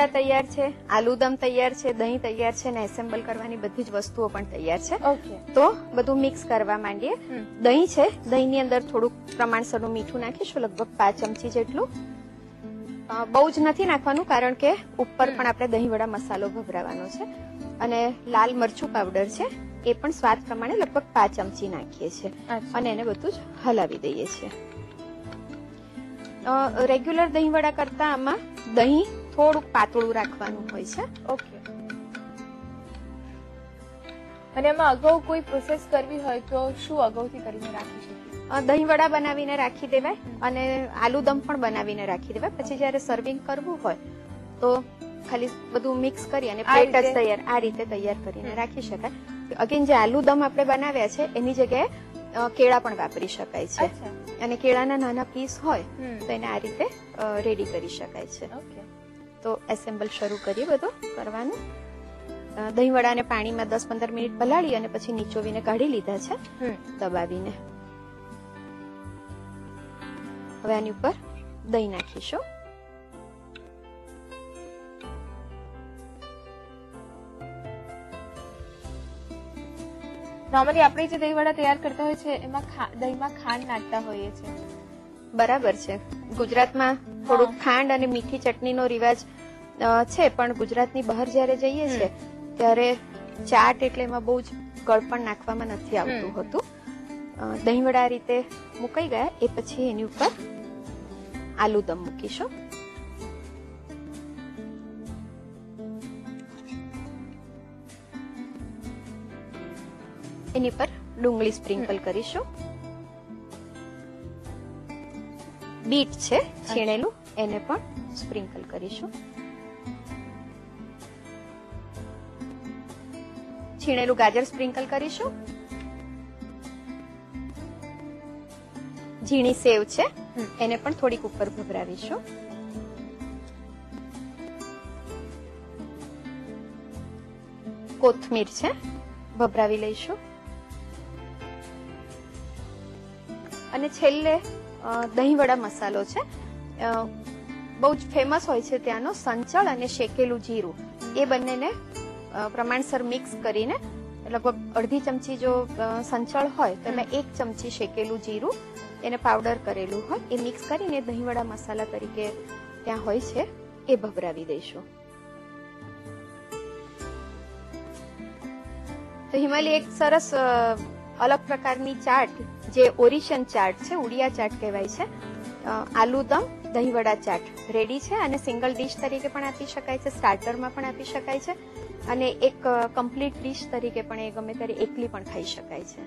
તૈયાર છે, આલુદમ તૈયાર છે, દહીં તૈયાર છે ને એસેમ્બલ કરવાની બધી જ વસ્તુઓ પણ તૈયાર છે. ઓકે, તો બધું મિક્સ કરવા માંડીએ. દહીં છે, દહીંની અંદર થોડુંક પ્રમાણસરનું મીઠું નાખીશું, લગભગ 5 ચમચી જેટલું. બહુ જ નથી નાખવાનું કારણ કે ઉપર પણ આપણે દહીં વડા મસાલો ભભરાવાનો છે. અને લાલ મરચું પાવડર છે, એ પણ સ્વાદ પ્રમાણે લગભગ 5 ચમચી નાખીએ છીએ અને એને બધું જ હલાવી દઈએ છીએ. રેગ્યુલર દહીં વડા કરતા આમાં દહીં થોડુંક પાતળું રાખવાનું હોય છે. ઓકે. અને એમાં અગાઉ કોઈ પ્રોસેસ કરવી હોય તો શું અગાઉથી કરીને રાખી શકીએ? દહીં વડા બનાવીને રાખી દેવાય અને આલુદમ પણ બનાવીને રાખી દેવાય. પછી જયારે સર્વિંગ કરવું હોય તો ખાલી બધું મિક્સ કરી અને પ્લેટ જ તૈયાર આ રીતે તૈયાર કરીને રાખી શકાય. અગેન જે આલુદમ આપણે બનાવ્યા છે એની જગ્યાએ કેળા પણ વાપરી શકાય છે. અને કેળાના નાના પીસ હોય તો એને આ રીતે રેડી કરી શકાય છે. તો એસેમ્બલ શરૂ કરીએ બધું કરવાનું. દહીં વડાને પાણીમાં 10-15 મિનિટ પલાળી અને પછી નીચોવીને કાઢી લીધા છે દબાવીને. હવે આની ઉપર દહીં નાખીશું. નોર્મલી આપણે જે દહીં વડા તૈયાર કરતા હોય છે એમાં દહીંમાં ખાંડ નાખતા હોઈએ છીએ. બરાબર છે. ગુજરાતમાં થોડુંક ખાંડ અને મીઠી ચટણીનો રિવાજ છે, પણ ગુજરાતની બહાર જયારે જઈએ છીએ ત્યારે ચાટ એટલે એમાં બહુ જ ગળપણ નાખવામાં નથી આવતું હોતું. દહીં વડા આ રીતે મુકાઈ ગયા એ પછી એની ઉપર આલુદમ મૂકીશું. એની પર ડુંગળી સ્પ્રિંકલ કરીશું. બીટ છે છીણેલું, એને પણ સ્પ્રિંકલ કરીશું. છીણેલું ગાજર સ્પ્રિંકલ કરીશું. ઝીણી સેવ છે એને પણ થોડીક ઉપર ભભરાવીશું. કોથમીર છે ભભરાવી લઈશું. અને છેલ્લે દહીં વડા મસાલો છે, બહુ જ ફેમસ હોય છે ત્યાંનો, સંચળ અને શેકેલું જીરું, એ બંનેને પ્રમાણસર મિક્સ કરીને લગભગ અડધી ચમચી જો સંચળ હોય તો એમાં 1 ચમચી શેકેલું જીરું એને પાવડર કરેલું હોય એ મિક્સ કરીને દહીં વડા મસાલા તરીકે ત્યાં હોય છે એ ભભરાવી દઈશું. તો હિમાલી એક સરસ અલગ પ્રકારની ચાટ જે ઓરિશિયન ચાટ છે, ઉડિયા ચાટ કહેવાય છે, આલુદમ દહીં વડા ચાટ રેડી છે. અને સિંગલ ડીશ તરીકે પણ આપી શકાય છે, સ્ટાર્ટરમાં પણ આપી શકાય છે અને એક કમ્પ્લીટ ડીશ તરીકે પણ એ ગમે ત્યારે એકલી પણ ખાઈ શકાય છે.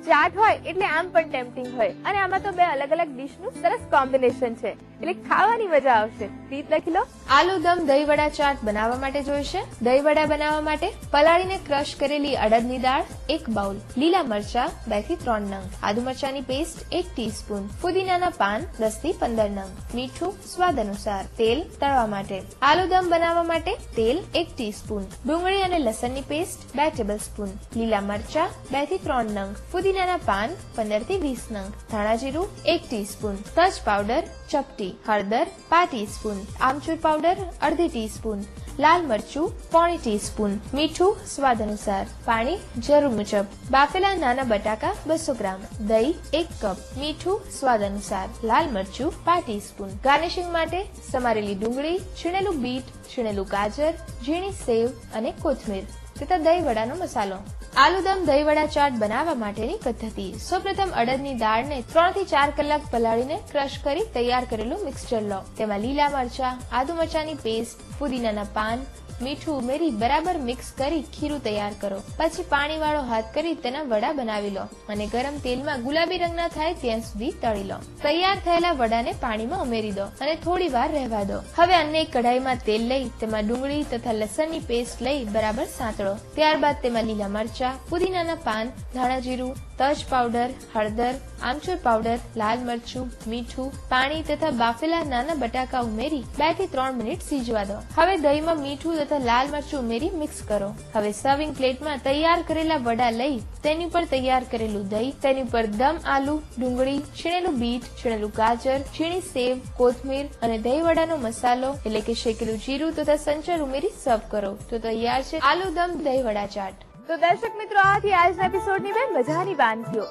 ચાટ હોય એટલે આમ પણ ટેમ્પટિંગ હોય, અને આમાં તો બે અલગ અલગ ડીશ નું સરસ કોમ્બિનેશન છે, એટલે ખાવાની મજા આવશે. રીત લખી લો. આલુદમ દહીં વડા ચાટ બનાવવા માટે જોઈશે. દહીં વડા બનાવવા માટે પલાળીને ક્રશ કરેલી અડદની દાળ 1 બાઉલ, લીલા મરચા 2 થી 3 નંગ, આદુ મરચાની પેસ્ટ 1 ટીસ્પૂન, ફુદીનાના પાન 10 થી 15 નંગ, મીઠું સ્વાદ અનુસાર, તેલ તળવા માટે. આલુદમ બનાવવા માટે તેલ 1 ટીસ્પૂન, ડુંગળી અને લસણની પેસ્ટ 2 ટેબલસ્પૂન, લીલા મરચા 2 થી 3 નંગ, ફુદીનાના પાન 15 થી 20 નંગ, ધાણા જીરું 1 ટીસ્પૂન, તજ પાવડર ચપટી, હળદર 5 ટીસ્પૂન, આમચૂર પાવડર અડધી ટીસ્પૂન, લાલ મરચું 1/4 ટીસ્પૂન, મીઠું સ્વાદ અનુસાર, પાણી જરૂર મુજબ, બાફેલા નાના બટાકા 200 ગ્રામ, દહીં 1 કપ, મીઠું સ્વાદ અનુસાર, લાલ મરચું 5 ટીસ્પૂન. ગાર્નિશિંગ માટે સમારેલી ડુંગળી, છીણેલું બીટ, છીણેલું ગાજર, ઝીણી સેવ અને કોથમીર તથા દહીં વડાનો મસાલો. આલુદમ દહીં વડા ચાટ બનાવવા માટેની પદ્ધતિ. સૌપ્રથમ અડદની દાળને 3 થી 4 કલાક પલાળીને ક્રશ કરી તૈયાર કરેલું મિક્સચર લો. તેમાં લીલા મરચા, આદુ મરચાની પેસ્ટ, ફુદીનાના પાન, મીઠું ઉમેરી બરાબર મિક્સ કરી ખીરું તૈયાર કરો. પછી પાણીવાળો હાથ કરી તેના વડા બનાવી લો અને ગરમ તેલમાં ગુલાબી રંગના થાય ત્યાં સુધી તળી લો. તૈયાર થયેલા વડાને પાણીમાં ઉમેરી દો અને થોડી વાર રહેવા દો. હવે અન્ય એક કઢાઈમાં તેલ લઈ તેમાં ડુંગળી તથા લસણની પેસ્ટ લઈ બરાબર સાંતળો. ત્યારબાદ તેમાં લીલા મરચા, પુદીનાના પાન, ધાણા જીરું, તજ પાવડર, હળદર, આમચૂર પાવડર, લાલ મરચું, મીઠું, પાણી તથા બાફેલા નાના બટાકા ઉમેરી 2 થી 3 મિનિટ સીજવા દો. હવે દહીંમાં મીઠું તથા લાલ મરચું ઉમેરી મિક્સ કરો. હવે સર્વિંગ પ્લેટમાં તૈયાર કરેલા વડા લઈ તેની પર તૈયાર કરેલું દહીં, તેની પર દમ આલુ, ડુંગળી, છીણેલું બીટ, છીણેલું ગાજર, છીણી સેવ, કોથમીર અને દહીં વડાનો મસાલો એટલે કે શેકેલું જીરું તથા સંચર ઉમેરી સર્વ કરો. તો તૈયાર છે આલુ દમ દહીં વડા ચાટ. તો દર્શક મિત્રો, આથી આજના એપિસોડની બે મજાની વાનગીઓ.